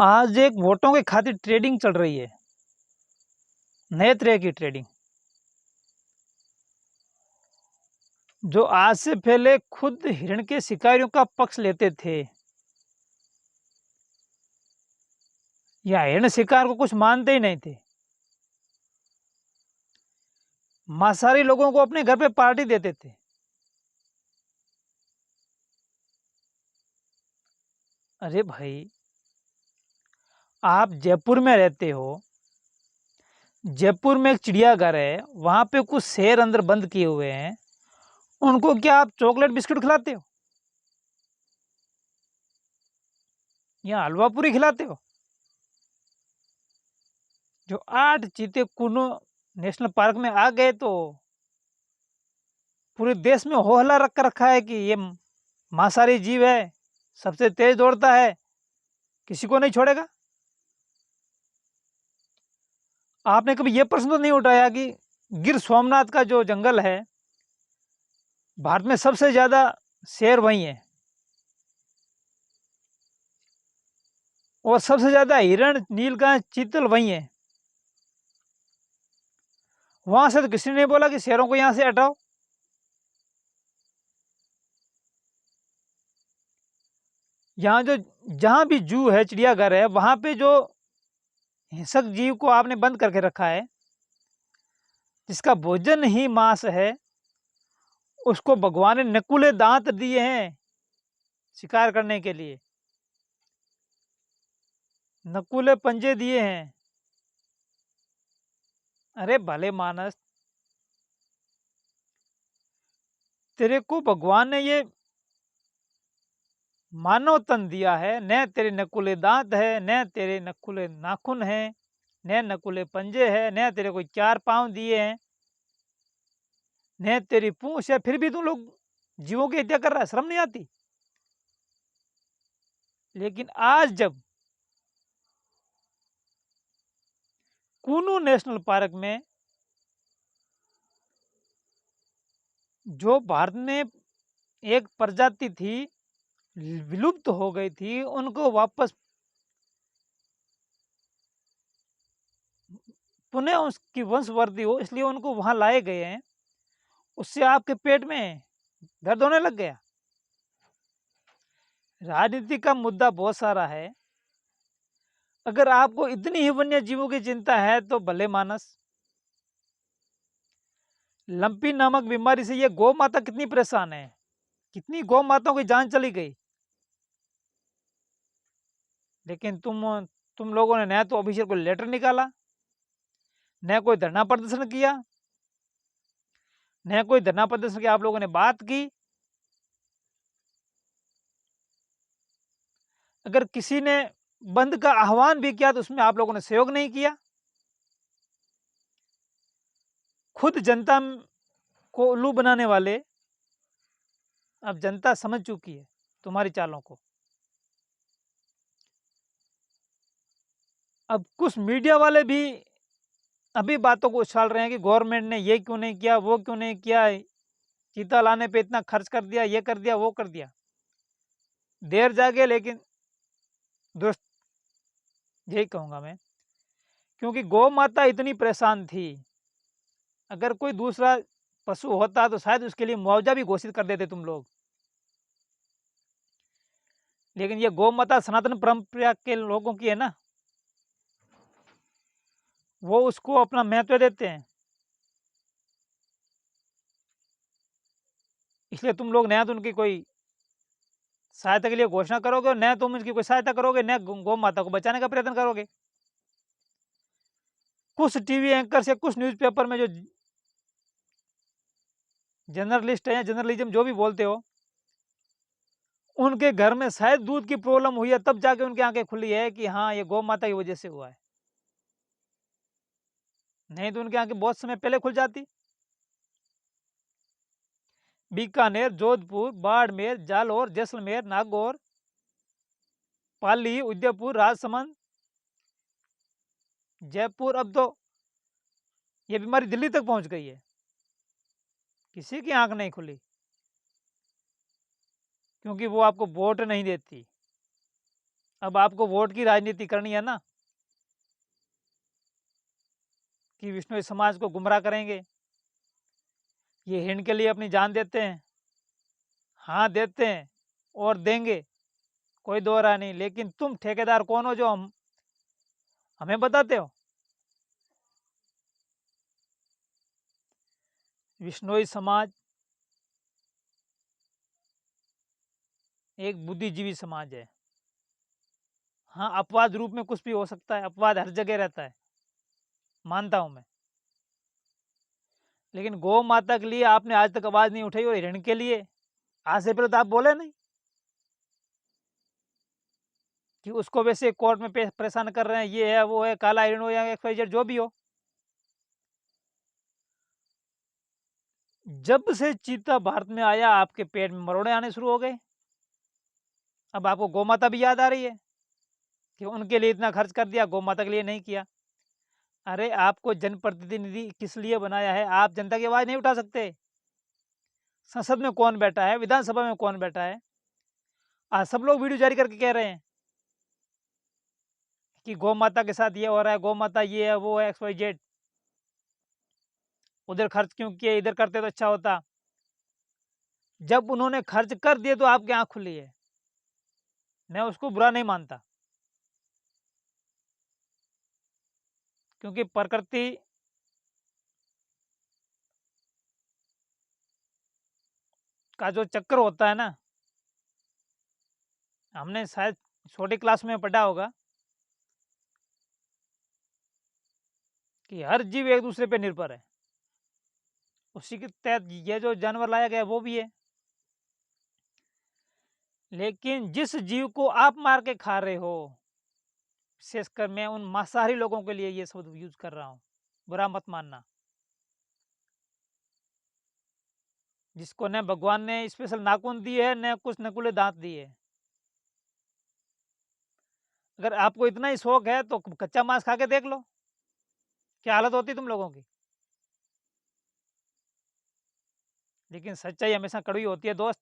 आज एक वोटों के खातिर ट्रेडिंग चल रही है, नए तरह की ट्रेडिंग। जो आज से पहले खुद हिरण के शिकारियों का पक्ष लेते थे या हिरण शिकार को कुछ मानते ही नहीं थे, मांसाहारी लोगों को अपने घर पे पार्टी देते थे। अरे भाई, आप जयपुर में रहते हो, जयपुर में एक चिड़ियाघर है, वहां पे कुछ शेर अंदर बंद किए हुए हैं, उनको क्या आप चॉकलेट बिस्कुट खिलाते हो या हलवा पूरी खिलाते हो? जो 8 चीते कुनो नेशनल पार्क में आ गए तो पूरे देश में हो हल्ला रख रखा है कि ये मांसाहारी जीव है, सबसे तेज दौड़ता है, किसी को नहीं छोड़ेगा। आपने कभी ये प्रश्न तो नहीं उठाया कि गिर सोमनाथ का जो जंगल है, भारत में सबसे ज्यादा शेर वही है और सबसे ज्यादा हिरण, नीलगाय, चीतल वही है। वहां से तो किसी ने नहीं बोला कि शेरों को यहां से हटाओ। यहाँ जो जहां भी जू है, चिड़ियाघर है, वहां पे जो हिंसक जीव को आपने बंद करके रखा है, जिसका भोजन ही मांस है, उसको भगवान ने नकुले दांत दिए हैं शिकार करने के लिए, नकुले पंजे दिए हैं। अरे भले मानस, तेरे को भगवान ने ये मानव तन दिया है, न तेरे नकुले दांत है, न तेरे नकुले नाखून है, न नकुले पंजे है, न तेरे को 4 पांव दिए हैं, न तेरी पूंछ है, फिर भी तुम लोग जीवों की हत्या कर रहा है। शर्म नहीं आती? लेकिन आज जब कूनू नेशनल पार्क में जो भारत में एक प्रजाति थी, विलुप्त हो गई थी, उनको वापस पुनः उसकी वंशवृद्धि हो, इसलिए उनको वहां लाए गए हैं, उससे आपके पेट में दर्द होने लग गया। राजनीति का मुद्दा बहुत सारा है। अगर आपको इतनी ही वन्य जीवों की चिंता है तो भले मानस, लंपी नामक बीमारी से ये गौ माता कितनी परेशान है, कितनी गौ माताओं की जान चली गई। लेकिन तुम लोगों ने न तो ऑफिसर को लेटर निकाला, न कोई धरना प्रदर्शन किया, न कोई धरना प्रदर्शन की आप लोगों ने बात की। अगर किसी ने बंद का आह्वान भी किया तो उसमें आप लोगों ने सहयोग नहीं किया। खुद जनता को उल्लू बनाने वाले, अब जनता समझ चुकी है तुम्हारी चालों को। अब कुछ मीडिया वाले भी अभी बातों को उछाल रहे हैं कि गवर्नमेंट ने ये क्यों नहीं किया, वो क्यों नहीं किया, चीता लाने पे इतना खर्च कर दिया, ये कर दिया, वो कर दिया। देर जागे लेकिन दुरुस्त, यही कहूंगा मैं, क्योंकि गौ माता इतनी परेशान थी। अगर कोई दूसरा पशु होता तो शायद उसके लिए मुआवजा भी घोषित कर देते तुम लोग। लेकिन ये गौ माता सनातन परंपरा के लोगों की है ना, वो उसको अपना महत्व देते हैं। इसलिए तुम लोग न तो उनकी कोई सहायता के लिए घोषणा करोगे और न तुम उनकी कोई सहायता करोगे, न गौ माता को बचाने का प्रयत्न करोगे। कुछ टीवी एंकर से, कुछ न्यूज़पेपर में जो जर्नलिस्ट है, जर्नलिज्म जो भी बोलते हो, उनके घर में शायद दूध की प्रॉब्लम हुई है, तब जाके उनकी आंखें खुली है कि हाँ ये गौ माता की वजह से हुआ है। नहीं तो उनकी आंखें बहुत समय पहले खुल जाती। बीकानेर, जोधपुर, बाड़मेर, जालौर, जैसलमेर, नागौर, पाली, उदयपुर, राजसमंद, जयपुर, अब तो ये बीमारी दिल्ली तक पहुंच गई है। किसी की आंख नहीं खुली, क्योंकि वो आपको वोट नहीं देती, अब आपको वोट की राजनीति करनी है ना, कि विष्णु समाज को गुमराह करेंगे, ये हिंद के लिए अपनी जान देते हैं। हाँ देते हैं और देंगे, कोई दो राय नहीं। लेकिन तुम ठेकेदार कौन हो जो हमें बताते हो? विश्नोई समाज एक बुद्धिजीवी समाज है। हाँ, अपवाद रूप में कुछ भी हो सकता है, अपवाद हर जगह रहता है, मानता हूं मैं। लेकिन गौ माता के लिए आपने आज तक आवाज नहीं उठाई, और हिरण के लिए आज से पहले तो आप बोले नहीं कि उसको वैसे कोर्ट में परेशान कर रहे हैं, ये है वो है, काला हिरण हो या XYZ जो भी हो। जब से चीता भारत में आया आपके पेट में मरोड़े आने शुरू हो गए। अब आपको गौ माता भी याद आ रही है कि उनके लिए इतना खर्च कर दिया, गौ माता के लिए नहीं किया। अरे आपको जनप्रतिनिधि किस लिए बनाया है? आप जनता की आवाज नहीं उठा सकते? संसद में कौन बैठा है, विधानसभा में कौन बैठा है? आज सब लोग वीडियो जारी करके कह रहे हैं कि गौ माता के साथ ये हो रहा है, गौ माता ये है वो है XYZ। उधर खर्च क्यों किए, इधर करते तो अच्छा होता। जब उन्होंने खर्च कर दिए तो आपकी आंख खुली है, मैं उसको बुरा नहीं मानता, क्योंकि प्रकृति का जो चक्कर होता है ना, हमने शायद छोटी क्लास में पढ़ा होगा कि हर जीव एक दूसरे पे निर्भर है। उसी के तहत ये जो जानवर लाया गया वो भी है। लेकिन जिस जीव को आप मार के खा रहे हो, विशेषकर मैं उन मांसाहारी लोगों के लिए ये शब्द यूज कर रहा हूं, बुरा मत मानना, जिसको न भगवान ने स्पेशल नाखून दिए है, न कुछ नकुले दांत दिए। अगर आपको इतना ही शौक है तो कच्चा मांस खा के देख लो, क्या हालत होती तुम लोगों की। लेकिन सच्चाई हमेशा कड़वी होती है दोस्त,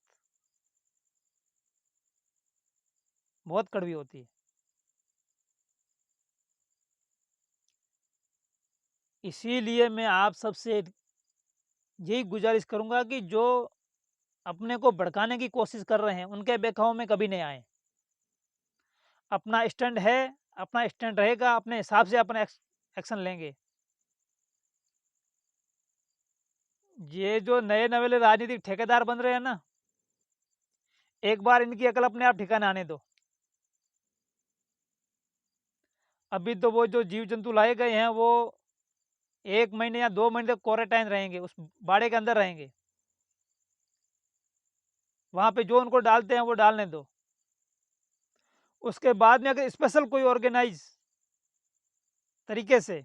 बहुत कड़वी होती है। इसीलिए मैं आप सबसे यही गुजारिश करूंगा कि जो अपने को भड़काने की कोशिश कर रहे हैं उनके बहकावे में कभी नहीं आए। अपना स्टैंड है, अपना स्टैंड रहेगा, अपने हिसाब से अपना एक्शन लेंगे। ये जो नए नवेले राजनीतिक ठेकेदार बन रहे हैं ना, एक बार इनकी अकल अपने आप ठिकाने आने दो। अभी तो वो जो जीव जंतु लाए गए हैं वो 1 महीने या 2 महीने तक क्वारंटाइन रहेंगे, उस बाड़े के अंदर रहेंगे। वहां पे जो उनको डालते हैं वो डालने दो। उसके बाद में अगर स्पेशल कोई ऑर्गेनाइज तरीके से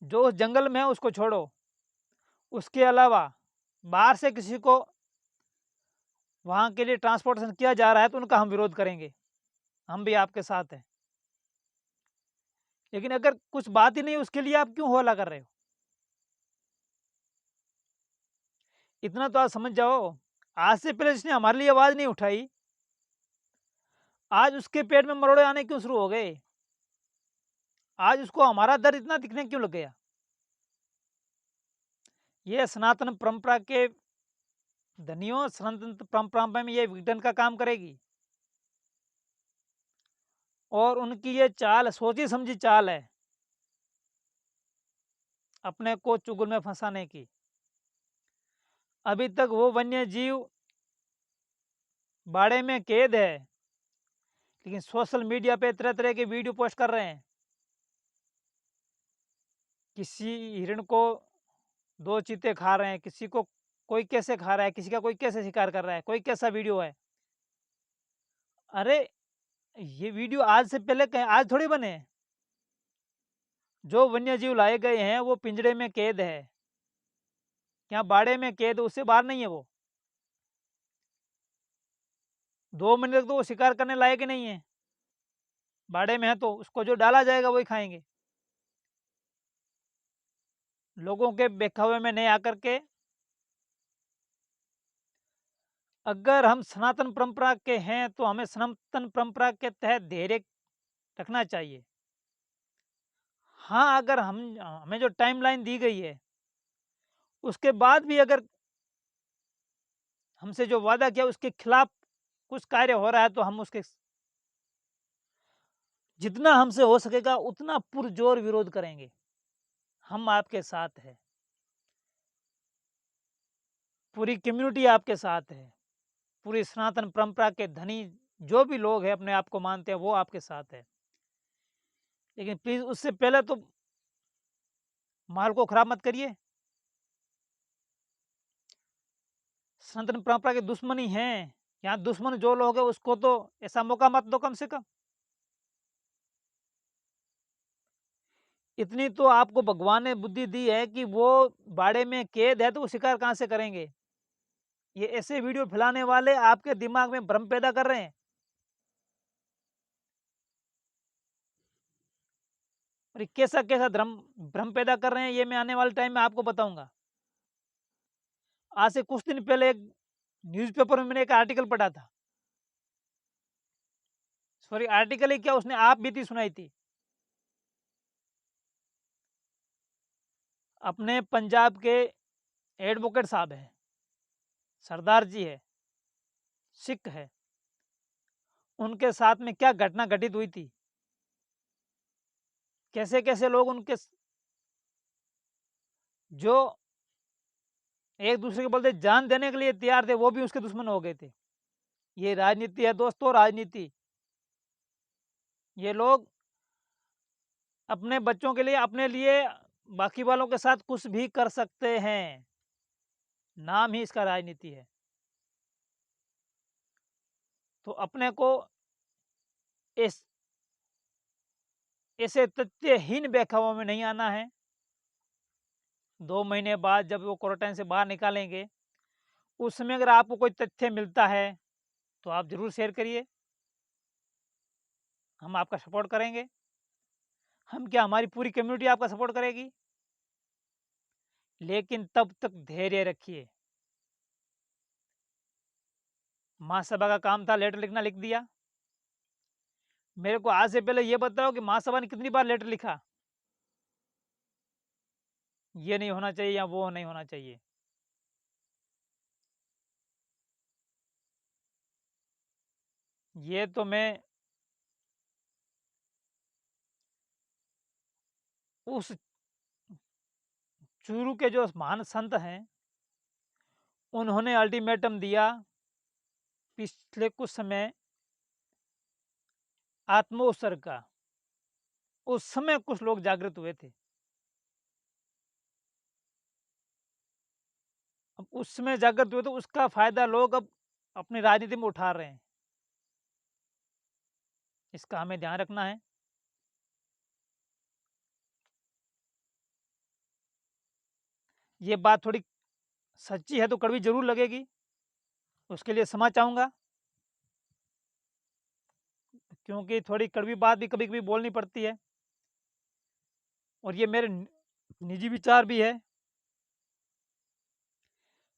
जो उस जंगल में है उसको छोड़ो। उसके अलावा बाहर से किसी को वहां के लिए ट्रांसपोर्टेशन किया जा रहा है तो उनका हम विरोध करेंगे, हम भी आपके साथ हैं। लेकिन अगर कुछ बात ही नहीं उसके लिए आप क्यों हल्ला कर रहे हो? इतना तो आप समझ जाओ, आज से पहले जिसने हमारे लिए आवाज नहीं उठाई, आज उसके पेट में मरोड़े आने क्यों शुरू हो गए? आज उसको हमारा दर्द इतना दिखने क्यों लग गया? ये सनातन परंपरा के धनियों, सनातन परंपरा में ये विघटन का काम करेगी। और उनकी ये चाल सोची समझी चाल है, अपने को चुगल में फंसाने की। अभी तक वो वन्य जीव बाड़े में कैद है, लेकिन सोशल मीडिया पे तरह तरह के वीडियो पोस्ट कर रहे हैं। किसी हिरण को 2 चीते खा रहे हैं, किसी को कोई कैसे खा रहा है, किसी का कोई कैसे शिकार कर रहा है, कोई कैसा वीडियो है। अरे ये वीडियो आज से पहले कहीं आज थोड़ी बने हैं। जो वन्य जीव लाए गए हैं वो पिंजड़े में कैद है, क्या बाड़े में कैद, उससे बाहर नहीं है वो। 2 महीने तक तो वो शिकार करने लायक ही नहीं है। बाड़े में है तो उसको जो डाला जाएगा वही खाएंगे। लोगों के बहकावे में नहीं आकर के अगर हम सनातन परंपरा के हैं तो हमें सनातन परंपरा के तहत धैर्य रखना चाहिए। हाँ, अगर हमें जो टाइमलाइन दी गई है, उसके बाद भी अगर हमसे जो वादा किया उसके खिलाफ कुछ कार्य हो रहा है तो हम उसके जितना हमसे हो सकेगा उतना पुरजोर विरोध करेंगे। हम आपके साथ हैं। पूरी कम्युनिटी आपके साथ है। पूरी सनातन परंपरा के धनी जो भी लोग हैं अपने आप को मानते हैं वो आपके साथ है। लेकिन प्लीज उससे पहले तो माहौल को खराब मत करिए। सनातन परंपरा के दुश्मन ही हैं। यहाँ दुश्मन जो लोग हैं उसको तो ऐसा मौका मत दो कम से कम। इतनी तो आपको भगवान ने बुद्धि दी है कि वो बाड़े में कैद है तो वो शिकार कहाँ से करेंगे। ये ऐसे वीडियो फैलाने वाले आपके दिमाग में भ्रम पैदा कर रहे हैं। और ये कैसा कैसा भ्रम भ्रम पैदा कर रहे हैं ये मैं आने वाले टाइम में आपको बताऊंगा। आज से कुछ दिन पहले एक न्यूज़पेपर में मैंने एक आर्टिकल पढ़ा था। सॉरी, आर्टिकल ही क्या, उसने आप बीती सुनाई थी। अपने पंजाब के एडवोकेट साहब हैं, सरदार जी है, सिख है, उनके साथ में क्या घटना घटित हुई थी, कैसे कैसे लोग उनके जो एक दूसरे के बोलते जान देने के लिए तैयार थे वो भी उसके दुश्मन हो गए थे। ये राजनीति है दोस्तों, राजनीति। ये लोग अपने बच्चों के लिए, अपने लिए, बाकी वालों के साथ कुछ भी कर सकते हैं। नाम ही इसका राजनीति है। तो अपने को इस ऐसे तथ्यहीन व्याख्याओं में नहीं आना है। 2 महीने बाद जब वो क्वारंटाइन से बाहर निकालेंगे उस समय अगर आपको कोई तथ्य मिलता है तो आप जरूर शेयर करिए। हम आपका सपोर्ट करेंगे। हम क्या, हमारी पूरी कम्युनिटी आपका सपोर्ट करेगी। लेकिन तब तक धैर्य रखिए। महासभा का काम था लेटर लिखना, लिख दिया। मेरे को आज से पहले ये बताओ कि महासभा ने कितनी बार लेटर लिखा। ये नहीं होना चाहिए या वो नहीं होना चाहिए। ये तो मैं उस चूरू के जो महान संत हैं उन्होंने अल्टीमेटम दिया पिछले कुछ समय आत्मोत्सर्ग का। उस समय कुछ लोग जागृत हुए थे। अब उस समय जागृत हुए तो उसका फायदा लोग अब अपनी राजनीति में उठा रहे हैं। इसका हमें ध्यान रखना है। ये बात थोड़ी सच्ची है तो कड़वी जरूर लगेगी, उसके लिए क्षमा चाहूंगा। क्योंकि थोड़ी कड़वी बात भी कभी कभी बोलनी पड़ती है और ये मेरे निजी विचार भी है।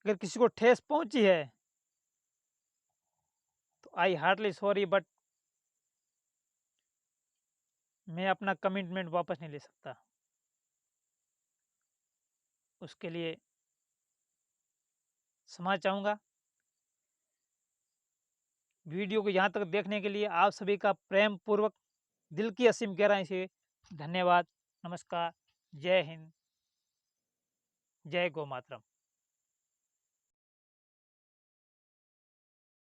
अगर किसी को ठेस पहुंची है तो आई हार्टली सॉरी, बट मैं अपना कमिटमेंट वापस नहीं ले सकता। उसके लिए क्षमा चाहूंगा। वीडियो को यहाँ तक देखने के लिए आप सभी का प्रेम पूर्वक दिल की असीम गहराई से धन्यवाद। नमस्कार। जय हिंद। जय गौ मातरम।